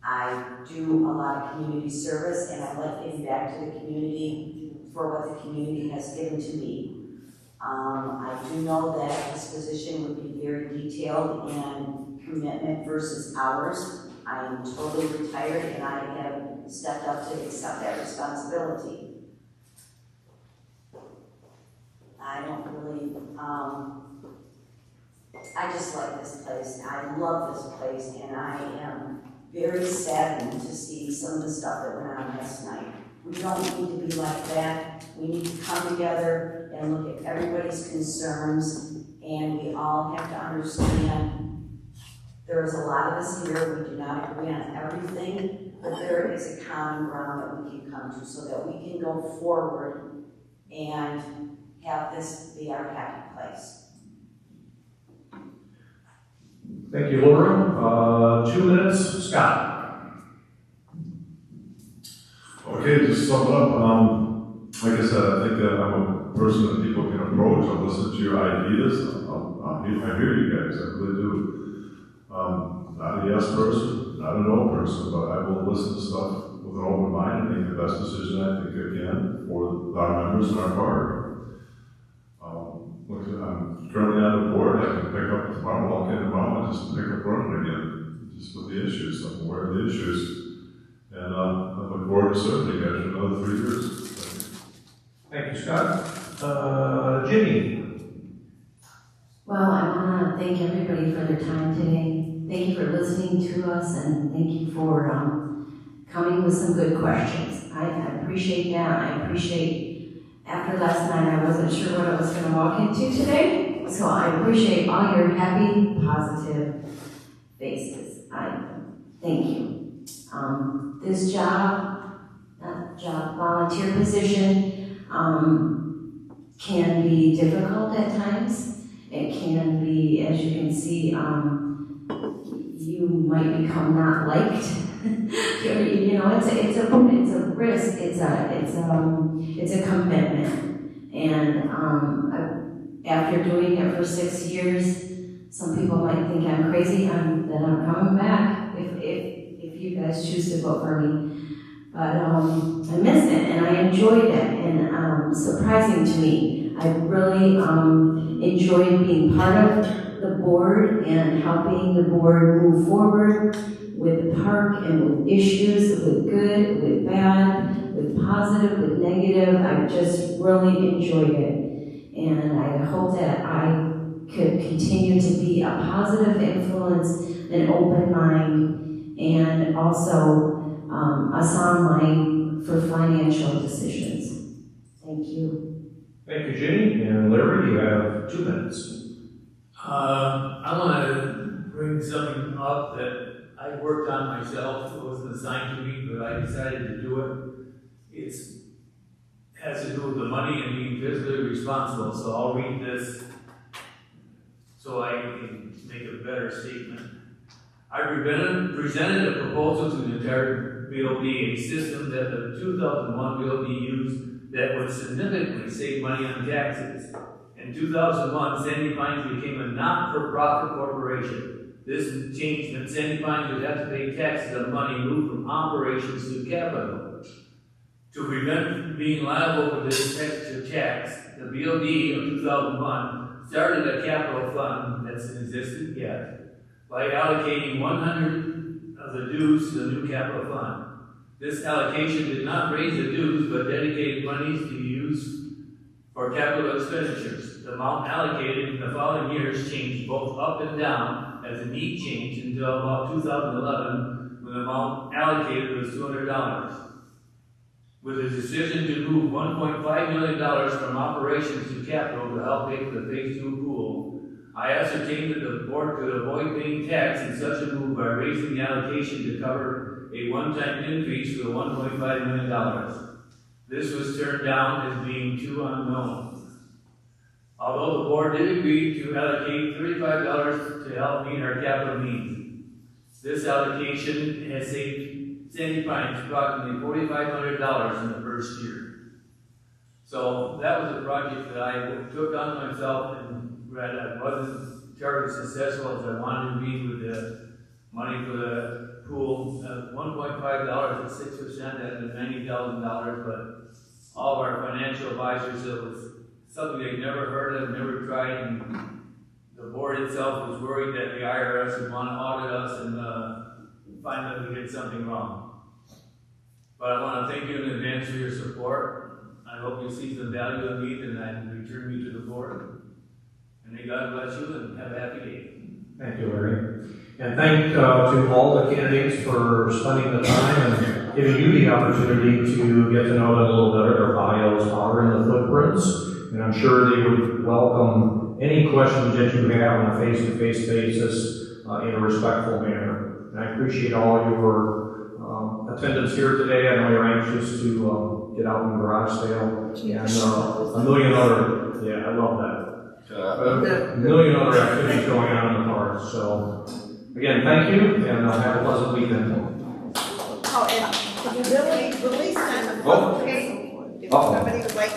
I do a lot of community service, and I like giving back to the community for what the community has given to me. I do know that this position would be very detailed in commitment versus hours. I am totally retired, and I have stepped up to accept that responsibility. I don't really, I just like this place. I love this place, and I am very saddened to see some of the stuff that went on last night. We don't need to be like that. We need to come together and look at everybody's concerns, and we all have to understand there's a lot of us here. We do not agree on everything, but there is a common ground that we can come to so that we can go forward and have this be our happy place. Thank you, Laura. 2 minutes, Scott. Okay, just sum it up. Like I said, I think that I'm a person that people can approach. I'll listen to your ideas. I hear you guys, I really do. Not a yes person, not a no person, but I will listen to stuff with an open mind and make the best decision I think I can for our members and our park. board, I can pick up tomorrow, walk in tomorrow, and just pick up running again, just with the issues, I'm aware of the issues. And I look forward to serving you guys for another 3 years. Thank you, Scott. Jimmy? Well, I want to thank everybody for their time today. Thank you for listening to us, and thank you for coming with some good questions. I appreciate that. I appreciate, after last night, I wasn't sure what I was going to walk into today, so I appreciate all your happy, positive faces. I thank you. This volunteer position, can be difficult at times. It can be, as you can see, you might become not liked. You know, it's a risk. It's a commitment. And after doing it for 6 years, some people might think I'm crazy. Then I'm coming back if you guys choose to vote for me. But I missed it and I enjoyed it, and surprising to me, I really enjoyed being part of the board and helping the board move forward with the park and with issues, with good, with bad, with positive, with negative. I just really enjoyed it, and I hope that I could continue to be a positive influence, an open mind, and also a sound mind for financial decisions. Thank you. Thank you, Jimmy. And Larry, you have 2 minutes. I want to bring something up that I worked on myself. It wasn't assigned to me, but I decided to do it. It has to do with the money and being fiscally responsible. So I'll read this so I can make a better statement. I presented a proposal to the entire BOD, a system that the 2001 BOD used that would significantly save money on taxes. In 2001, Sandy Pines became a not-for-profit corporation. This changed meant Sandy Pines would have to pay taxes on money moved from operations to capital. To prevent being liable for this extra tax, the BOD of 2001 started a capital fund that's in existence yet by allocating 100 of the dues to the new capital fund. This allocation did not raise the dues, but dedicated monies to use for capital expenditures. The amount allocated in the following years changed both up and down as a neat change until about 2011, when the amount allocated was $200. With a decision to move $1.5 million from operations to capital to help pay for the Phase 2 pool, I ascertained that the board could avoid paying tax in such a move by raising the allocation to cover a one-time increase for the $1.5 million. This was turned down as being too unknown. Although the board did agree to allocate $35 to help meet our capital needs, this allocation has saved Sandy Pines approximately $4,500 in the first year. So that was a project that I took on myself, and I wasn't terribly successful as I wanted to be with the money for the pool. $1.5 at 6%, that was $90,000, but all of our financial advisors, it was something they'd never heard of, never tried, and the board itself was worried that the IRS would want to audit us and find that we did something wrong. But I want to thank you in advance for your support. I hope you see the value of me and I return you to the board. And may God bless you and have a happy day. Thank you, Larry. And thank to all the candidates for spending the time and giving you the opportunity to get to know them a little better. Their bios are in the footprints, and I'm sure they would welcome any questions that you have on a face-to-face basis in a respectful manner. And I appreciate all your attendance here today. I know you're anxious to get out in the garage sale and a million other, yeah, I love that. A million other activities going on in the park. So, again, thank you, and have a pleasant weekend. Oh, and the release time of if somebody would like